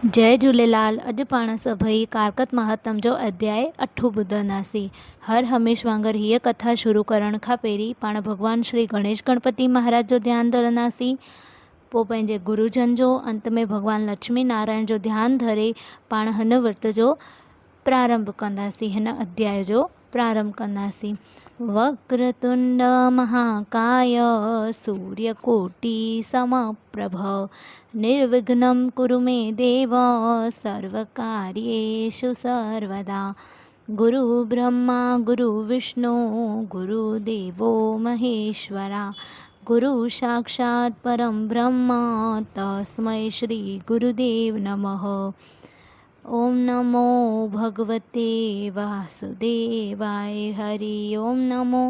जय झूलेलाल। अॼु पाण सभई कारकत महात्म जो अध्याय 8 ॿुधंदासीं। हर हमेश वांगुरु हीअ कथा शुरू करण खां पहिरीं पाण भॻवान श्री गणेश गणपति महाराज जो ध्यानु धरंदासीं, पोइ पंहिंजे गुरुजन जो, अंत में भॻवान लक्ष्मी नारायण जो ध्यानु धरे पाण हिन विर्त जो प्रारंभ कंदासीं, हिन अध्याय जो प्रारंभ कंदासीं। वक्रतुंड महाकाय सूर्यकोटि समप्रभ निर्विघ्नं कुरु मे देव सर्वकार्येषु सर्वदा। गुरु ब्रह्मा गुरु विष्णु गुरुदेवो महेश्वरा गुरु साक्षात् परं ब्रह्म तस्मै श्री गुरुदेव नमः। ओम नमो भगवते वासुदेवाय। हरि ओम नमो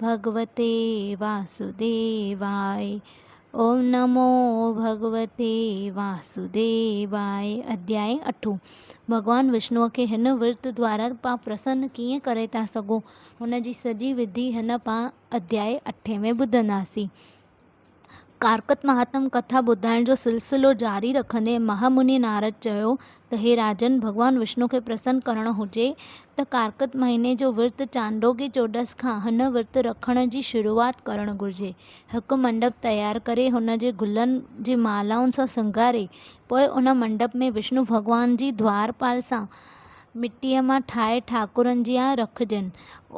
भगवते वासुदेवाय। ओम नमो भगवते वासुदेवाय। अध्याय 8। भगवान विष्णु के हिन विर्त द्वारा पां प्रसन्न कीअं करे था सघूं, हुन जी सॼी विधि हिन पां अध्याय 8 में ॿुधंदासीं। कारकत महात्म कथा ॿुधाइण जो सिलसिलो जारी रखंदे महामुनि नारद चयो त हे राजन, भगवान विष्णु खे प्रसन्न करणो हुजे त कारकत महीने जो विर्त चांडोगी चोॾस खां हिन विर्त रखण जी शुरूआत करणु घुरिजे। हिकु मंडप तयारु करे हुन जे गुलनि जी मालाउनि सां सिंगारे पोइ उन मंडप में विष्णु भॻवान जी द्वारपाल सां मिटीअ मां ठाहे ठाकुरनि जी रखजनि।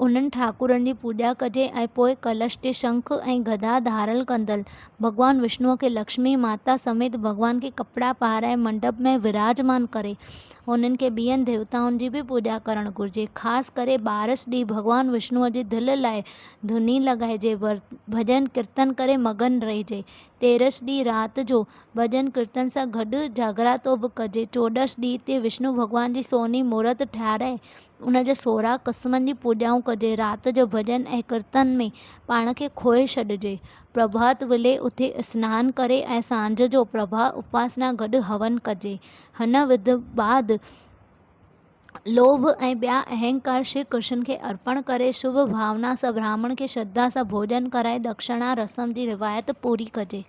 उन्हनि ठाकुरनि जी पूॼा कजे ऐं पोइ कलश ते शंख ऐं गदा धारल कंदल भगवान विष्णुअ खे लक्ष्मी माता समेत भगवान खे कपिड़ा पाराए मंडप में विराजमान करे उन्हनि खे ॿियनि देवताउनि जी बि पूॼा करणु घुरिजे। ख़ासि करे ॿारस ॾींहुं भगवान विष्णुअ जी दिलि लाइ धुनी लॻाइजे, भॼन कीर्तन करे मगन रहिजे। तेरस ॾींहुं राति जो भॼन कीर्तन सां गॾु जागरातो बि कजे। चोॾस ॾींहं ते विष्णु भॻवान जी सोनी मूर्त ठाराए उन जे 16 क़िस्मनि जी पूॼाऊं कजे। राति जो भॼन ऐं कीर्तन में पाण खे खोए छॾिजे। प्रभात वेले उथे सनानु करे ऐं सांझ जो प्रभा उपासना गॾु हवन कजे। हिन विधि बाद लोभ ऐं ॿिया अहंकार श्री कृष्ण खे अर्पण करे शुभ भावना सां ब्राह्मण खे श्रद्धा सां भोजन कराए दक्षिणा रस्म जी रिवायत पूरी कजे।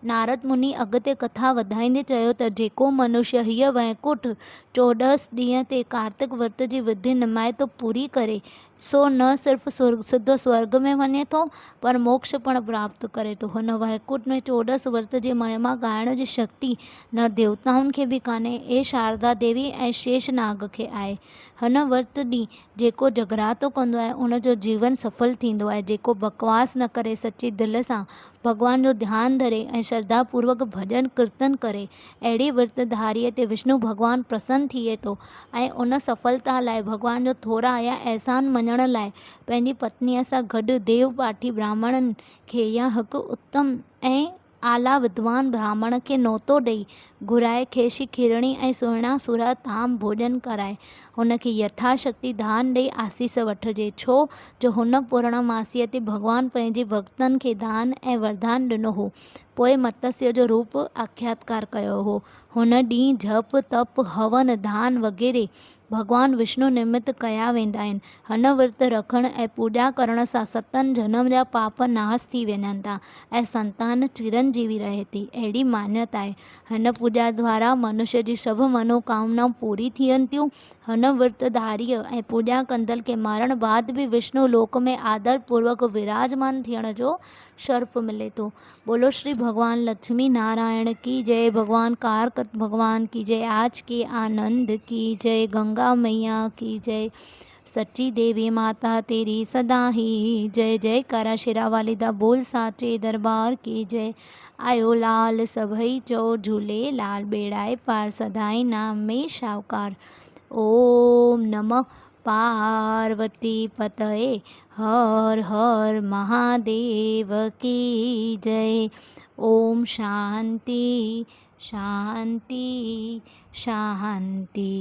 नारद मुनि अॻिते कथा वधाईंदे चयो त जेको मनुष्य हीअ वैकुंठ चोॾस ॾींहं ते कार्तिक विर्त जी विधि निमायत पूरी करे सो न सिर्फ़ु सिधो स्वर्ग में वञे थो पर मोक्ष पण प्राप्त करे थो। हुन वैकुंठ में चोॾस विर्त जी महिमा ॻाइण जी शक्ति न देवताउनि खे बि कान्हे, ए शारदा देवी ऐं शेष नाग खे आहे। हिन विर्त ॾींहुं जेको जगरातो कंदो आहे उनजो जीवन सफल थींदो आहे। जेको बकवास न करे सची दिलि सां भॻवान जो ध्यानु धरे ऐं श्रद्धापूर्वक भॼन कीर्तन करे, अहिड़ी विर्तधारीअ ते विष्णु भॻवानु प्रसन्न थिए थो ऐं उन सफलता लाइ भॻवान जो थोरा या अहसान मञण लाइ पंहिंजी पत्नीअ सां गॾु देव पाठी ब्राह्मणनि खे या हिकु उत्तम ऐं आला विद्वान ब्राह्मण खे नोतो ॾेई घुराए खेसि खीरणी ऐं सुहिणा सुरा ताम भोजन कराए हुनखे यथाशक्ति दान ॾेई आसीस वठिजे। छो जो हुन पूर्णमासीअ ते भॻवानु पंहिंजे भक्तनि खे दान ऐं वरदान ॾिनो हो, पोइ मत्स्य जो रूप आख्यातकार कयो हो। हुन ॾींहुं जप तप हवन दान वग़ैरह भॻवान विष्णु निमित्त कया वेंदा आहिनि। हिन विर्त रखण ऐं पूॼा करण सां 7 जन्म जा पाप नाश थी वञनि था ऐं संतान चिरंजीवी रहे थी, अहिड़ी मान्यता आहे। हिन पूॼा द्वारा मनुष्य जी सभु मनोकामनाऊं पूरी थियनि थियूं। हिन विर्तधारीअ ऐं पूॼा कंदल खे मरण बाद बि विष्णु लोक में आदर पूर्वक विराजमान थियण जो शर्फ़ मिले थो। बोलो श्री भगवान लक्ष्मी नारायण की जय, भगवान कारकत भगवान की जय, आज के आनंद की जय, गंगा मैया की जय, सच्ची देवी माता तेरी सदा ही जय। जय कारा शेरा वाली दा बोल साचे दरबार की जय। आयो लाल सभई चो झूले लाल बेड़ाए पार सदाई नाम में शावकार। ओम नमः पार्वती पतये हर हर महादेव की जय। ओम शांति शांति शांति।